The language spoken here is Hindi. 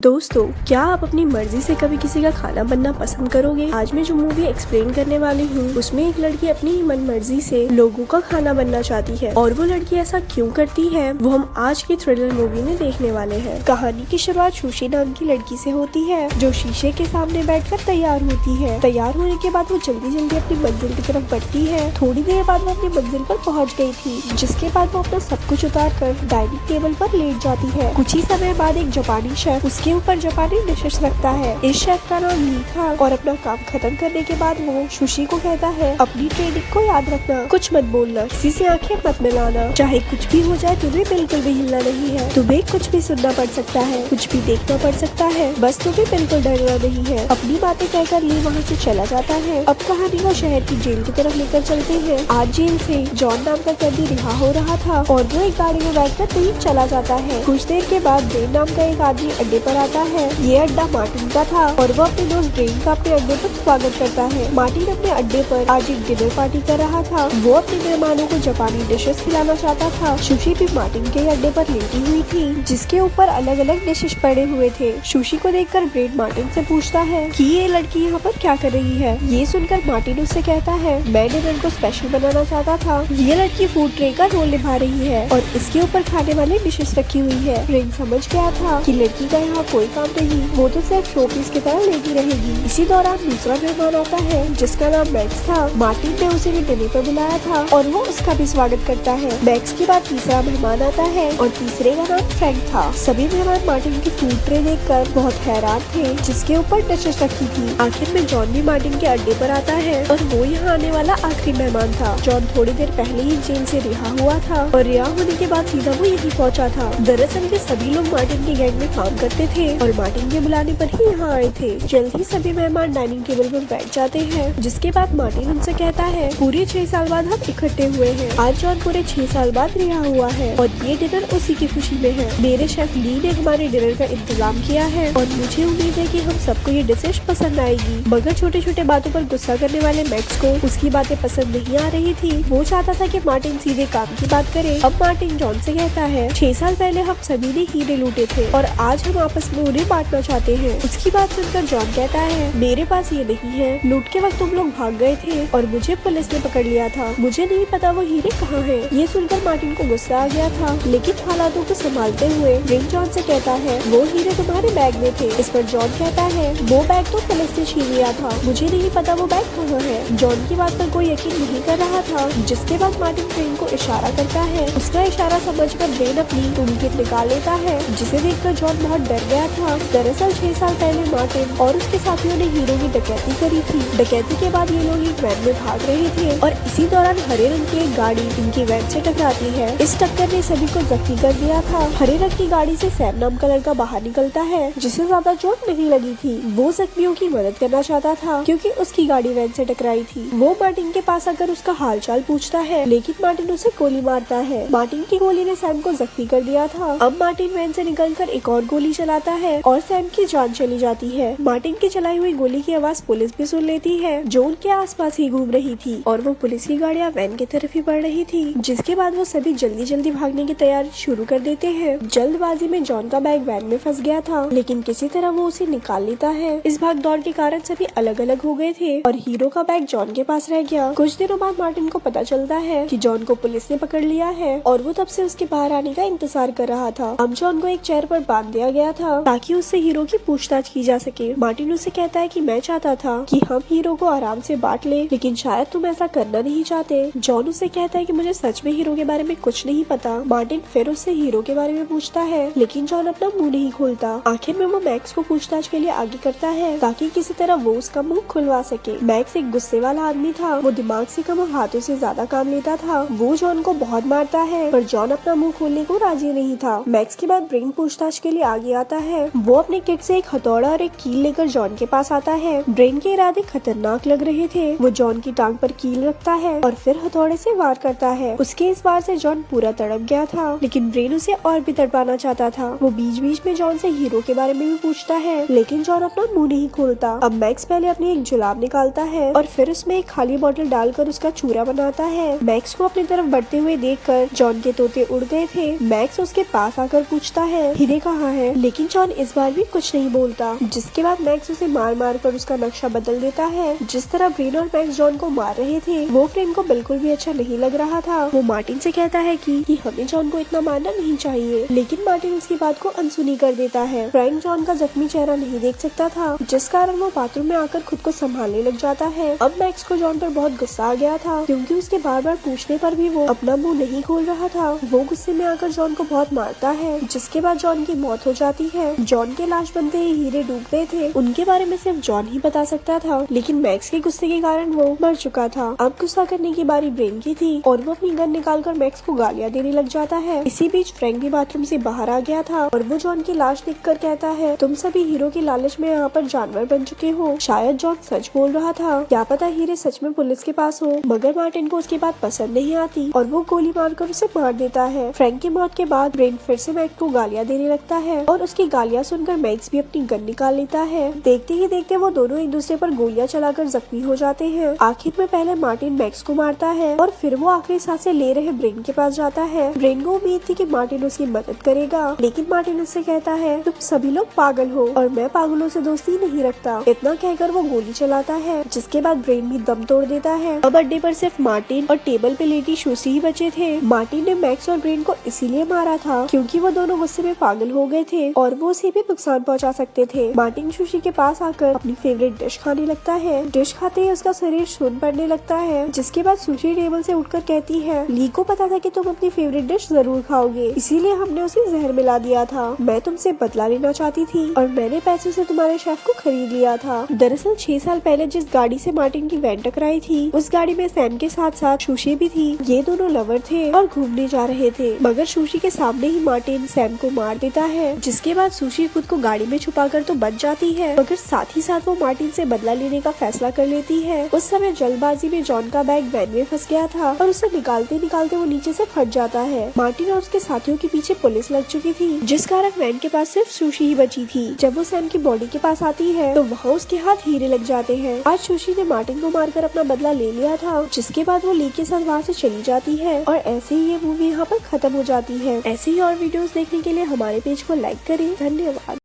दोस्तों, क्या आप अपनी मर्जी से कभी किसी का खाना बनना पसंद करोगे? आज मैं जो मूवी एक्सप्लेन करने वाली हूँ उसमें एक लड़की अपनी ही मन मर्जी से लोगों का खाना बनना चाहती है और वो लड़की ऐसा क्यों करती है वो हम आज की थ्रिलर मूवी में देखने वाले हैं। कहानी की शुरुआत सुशी नाम की लड़की से होती है जो शीशे के सामने बैठकर तैयार होती है। तैयार होने के बाद वो जल्दी जल्दी अपनी मंजिल की तरफ बढ़ती है। थोड़ी देर बाद वो अपनी मंजिल पर पहुँच गयी थी, जिसके बाद वो अपना सब कुछ उतार कर डाइनिंग टेबल पर लेट जाती है। कुछ ही समय बाद एक जापानी शेफ उसके ऊपर जापानी डिशेस रखता है। इस शेफ का नाम ली था और अपना काम खत्म करने के बाद वो सुशी को कहता है अपनी ट्रेनिंग को याद रखना, कुछ मत बोलना, किसी से आंखें मत मिलाना, चाहे कुछ भी हो जाए तुम्हें बिल्कुल भी हिलना नहीं है, तुम्हें कुछ भी सुनना पड़ सकता है, कुछ भी देखना पड़ सकता है, बस तुम्हें बिल्कुल डरना नहीं है। अपनी बातें कहकर ली वहाँ से चला जाता है। अब कहानी को शहर की जेल की तरफ लेकर चलते हैं। आज जेल से जॉन नाम का कैदी रिहा हो रहा था और वो एक गाड़ी में बैठकर कहीं चला जाता है। कुछ देर के बाद ब्रेन नाम का एक आदमी अड्डे पर आता है। ये अड्डा मार्टिन का था और वो अपने दोस्त ब्रेन का अपने अड्डे पर स्वागत करता है। मार्टिन अपने अड्डे पर आज एक डिनर पार्टी कर रहा था। वो अपने मेहमानों को जापानी डिशेस खिलाना चाहता था। सुशी भी मार्टिन के अड्डे पर लेटी हुई थी, जिसके ऊपर अलग अलग डिशेस पड़े हुए थे। सुशी को देखकर ब्रेन मार्टिन से पूछता है कि ये लड़की यहाँ पर क्या कर रही है। ये सुनकर मार्टिन उससे कहता है मैं डिनर को स्पेशल बनाना चाहता था। ये लड़की फूड ट्रे का रोल निभा रही है और इसके ऊपर खाने वाली डिशेस रखी हुई है। ब्रेन समझ गया था कि लड़की का यहाँ कोई काम नहीं, वो तो सिर्फ शोपीस की तरह लेटी रहेगी। इसी दौरान दूसरा मेहमान आता है जिसका नाम मैक्स था। मार्टिन ने उसे भी डिनर पर बुलाया था और वो उसका भी स्वागत करता है। मैक्स के बाद तीसरा मेहमान आता है और तीसरे का नाम फ्रैंक था। सभी मेहमान मार्टिन की फूड ट्रे देखकर बहुत हैरान थे जिसके ऊपर डिशेस रखी थी। आखिर में जॉन भी मार्टिन के अड्डे पर आता है और वो यहाँ आने वाला आखिरी मेहमान था। जॉन थोड़ी देर पहले ही जेल से रिहा हुआ था और रिहा होने के बाद सीधा वो यहीं पहुँचा था। दरअसल ये सभी लोग मार्टिन के गैंग में काम करते थे और मार्टिन के बुलाने पर ही यहाँ आए थे। जल्द ही सभी मेहमान डाइनिंग टेबल पर बैठ जाते हैं, जिसके बाद मार्टिन उनसे कहता है पूरे 6 साल बाद हम इकट्ठे हुए हैं। आज जॉन पूरे 6 साल बाद रिहा हुआ है और ये डिनर उसी की खुशी में है। मेरे शेफ ली ने हमारे डिनर का इंतजाम किया है और मुझे उम्मीद है कि हम सबको ये डिशेस पसंद आएगी। मगर छोटे छोटे बातों पर गुस्सा करने वाले मैक्स को उसकी बातें पसंद नहीं आ रही थी। वो चाहता था कि मार्टिन सीधे काम की बात करे। अब मार्टिन जॉन से कहता है 6 साल पहले हम सभी ने हीरे लूटे थे और आज हम आपस में उन्हें बांटना चाहते हैं। उसकी बात सुनकर जॉन कहता है मेरे पास ये नहीं है। लूट के वक्त तुम लोग भाग गए थे और मुझे पुलिस ने पकड़ लिया था। मुझे नहीं पता वो हीरे कहाँ हैं। ये सुनकर मार्टिन को गुस्सा आ गया था, लेकिन हालातों को संभालते हुए रिंग जॉन से कहता है वो हीरे तुम्हारे बैग में थे। इस पर जॉन कहता है वो बैग तो पुलिस ने छीन लिया था, मुझे नहीं पता वो बैग कहाँ है। जॉन की बात पर कोई यकीन नहीं कर रहा था, जिसके बाद मार्टिन ट्रेन को इशारा करता है। उसका इशारा समझकर ट्रेन अपनी टूल किट निकाल लेता है, जिसे देखकर जॉन बहुत डर गया था। दरअसल 6 साल पहले मार्टिन और उसके साथियों ने हीरो की डकैती करी थी। डकैती के बाद ये लोग एक वैन में भाग रहे थे और इसी दौरान हरे रंग की एक गाड़ी इनकी वैन से टकराती है। इस टक्कर ने सभी को जख्मी कर दिया था। हरे रंग की गाड़ी से सैम नाम का लड़का बाहर निकलता है, जिसे ज्यादा चोट नहीं लगी थी। वो जख्मियों की मदद करना चाहता था क्योंकि उसकी गाड़ी वैन से टकराई थी। वो मार्टिन के पास आकर उसका हालचाल पूछता है, लेकिन मार्टिन उसे गोली मारता है। मार्टिन की गोली ने सैम को जख्मी कर दिया था। अब मार्टिन वैन से निकलकर एक और गोली चलाता है और सैम की जान चली जाती है। मार्टिन की चलाई हुई गोली की आवाज पुलिस भी सुन लेती है, जो उनके आसपास ही घूम रही थी और वो पुलिस की गाड़ियां वैन की तरफ ही बढ़ रही थी। जिसके बाद वो सभी जल्दी जल्दी भागने की तैयारी शुरू कर देते हैं। जल्दबाजी में जॉन का बैग वैन में फंस गया था, लेकिन किसी तरह वो उसे निकाल लेता है। इस भाग दौड़ के कारण सभी अलग अलग हो गए थे और हीरो का बैग जॉन के पास रह गया। कुछ दिनों बाद मार्टिन को पता चलता है कि जॉन को पुलिस ने पकड़ लिया है और वो तब से उसके बाहर आने का इंतजार कर रहा था। अब जॉन को एक चेयर पर बांध दिया गया था ताकि उससे हीरो की पूछताछ की जा सके। मार्टिन उसे कहता है कि मैं चाहता था कि हम हीरो को आराम से बांट ले, लेकिन शायद तुम ऐसा करना नहीं चाहते। जॉन उसे कहता है कि मुझे सच में हीरो के बारे में कुछ नहीं पता। मार्टिन फिर उससे हीरो के बारे में पूछता है, लेकिन जॉन अपना मुंह नहीं खोलता। आखिर में वो मैक्स को पूछताछ के लिए आगे करता है ताकि किसी तरह वो उसका मुंह खुलवा सके। मैक्स एक गुस्से वाला आदमी था। वो दिमाग से कम और हाथों से ज्यादा काम लेता था। वो जॉन को बहुत मारता है, पर जॉन अपना मुंह खोलने को राजी नहीं था। मैक्स के बाद ब्रेन पूछताछ के लिए आगे आता है। वो अपने किट से एक हथौड़ा और एक कील लेकर जॉन के पास आता है। ब्रेन के इरादे खतरनाक लग रहे थे। वो जॉन की टांग पर कील रखता है और फिर हथौड़े से वार करता है। उसके इस वार से जॉन पूरा तड़प गया था, लेकिन ब्रेन उसे और भी तड़पाना चाहता था। वो बीच बीच में जॉन से हीरो के बारे में भी पूछता है, लेकिन जॉन अपना मुंह नहीं खोल खुलता। अब मैक्स पहले अपनी एक जुलाब निकालता है और फिर उसमें एक खाली बोतल डालकर उसका चूरा बनाता है। मैक्स को अपनी तरफ बढ़ते हुए देखकर जॉन के तोते उड़ गए थे। मैक्स उसके पास आकर पूछता है हीरे कहाँ है, लेकिन जॉन इस बार भी कुछ नहीं बोलता। जिसके बाद मैक्स उसे मार मार कर उसका नक्शा बदल देता है। जिस तरह ब्रेन और मैक्स जॉन को मार रहे थे वो फ्रेंक को बिल्कुल भी अच्छा नहीं लग रहा था। वो मार्टिन से कहता है कि हमें जॉन को इतना मारना नहीं चाहिए, लेकिन मार्टिन उसकी बात को अनसुनी कर देता है। फ्रैंक जॉन का जख्मी चेहरा नहीं देख सकता था, जिस कारण वो बाथरूम में आकर खुद को संभालने लग जाता है। अब मैक्स को जॉन पर बहुत गुस्सा आ गया था, क्योंकि उसके बार बार पूछने पर भी वो अपना मुंह नहीं खोल रहा था। वो गुस्से में आकर जॉन को बहुत मारता है, जिसके बाद जॉन की मौत हो जाती है। जॉन के लाश बनते ही हीरे डूब गए थे, उनके बारे में सिर्फ जॉन ही बता सकता था, लेकिन मैक्स के गुस्से के कारण वो मर चुका था। अब गुस्सा करने की बारी ब्रेन की थी और वो अपनी गन निकालकर मैक्स को गालियां देने लग जाता है। इसी बीच फ्रैंक भी बाथरूम से बाहर आ गया था और वो जॉन की लाश देखकर कहता है तुम सभी हीरो के लालच में यहाँ पर जानवर बन चुके हो। शायद जॉन सच बोल रहा था, क्या पता हीरे सच में पुलिस के पास हो। मगर मार्टिन को उसकी बात पसंद नहीं आती और वो गोली मारकर उसे मार देता है। फ्रैंक की मौत के बाद ब्रेन फिर से मैक्स को गालियां देने लगता है और उसकी गालियां सुनकर मैक्स भी अपनी गन निकाल लेता है। देखते ही देखते वो दोनों एक दूसरे पर गोलियां चलाकर जख्मी हो जाते हैं। आखिर में पहले मार्टिन मैक्स को मारता है और फिर वो आखिरी सांसें ले रहे ब्रेन के पास जाता है। ब्रेन को उम्मीद थी कि मार्टिन उसकी मदद करेगा, लेकिन मार्टिन उससे कहता है तुम सभी लोग पागल हो और मैं पागलों से दोस्ती नहीं रखता। इतना कहकर वो गोली चलाता है, जिसके बाद ब्रेन भी दम तोड़ देता है। अब अड्डे पर सिर्फ मार्टिन और टेबल पे लेटी सुशी ही बचे थे। मार्टिन ने मैक्स और ब्रेन को इसीलिए मारा था क्योंकि वो दोनों गुस्से में पागल हो गए थे और वो उसे भी नुकसान पहुंचा सकते थे। मार्टिन सुशी के पास आकर अपनी फेवरेट डिश खाने लगता है। डिश खाते ही उसका शरीर सुन्न पड़ने लगता है, जिसके बाद सुशी टेबल से उठकर कहती है ली को पता था कि तुम अपनी फेवरेट डिश जरूर खाओगे, इसीलिए हमने उसमें जहर मिला दिया था। मैं तुमसे बदला लेना चाहती थी और मैंने पैसों से तुम्हारे शेफ को खरीद लिया था। दरअसल 6 साल पहले जिस गाड़ी से मार्टिन की वैन टकराई थी उस गाड़ी में सैम के साथ साथ सुशी भी थी। ये दोनों लवर थे और घूमने जा रहे थे, मगर सुशी के सामने ही मार्टिन सैम को मार देता है। जिसके बाद सुशी खुद को गाड़ी में छुपाकर तो बच जाती है, मगर साथ ही साथ वो मार्टिन से बदला लेने का फैसला कर लेती है। उस समय जल्दबाजी में जॉन का बैग वैन में फंस गया था और उसे निकालते निकालते वो नीचे से फट जाता है। मार्टिन और उसके साथियों के पीछे पुलिस लग चुकी थी, जिस कारण वैन के पास सिर्फ सुशी ही बची थी। जब वो सैम की बॉडी के पास आती है तो वहाँ उसके हाथ हीरे लग जाते हैं। आज सुशी ने मार्टिन को मारकर अपना बदला ले लिया था, जिसके बाद वो ली के साथ वहाँ से चली जाती है और ऐसे ही ये मूवी यहाँ पर खत्म हो जाती है। ऐसे ही और वीडियोस देखने के लिए हमारे पेज को लाइक करें। धन्यवाद।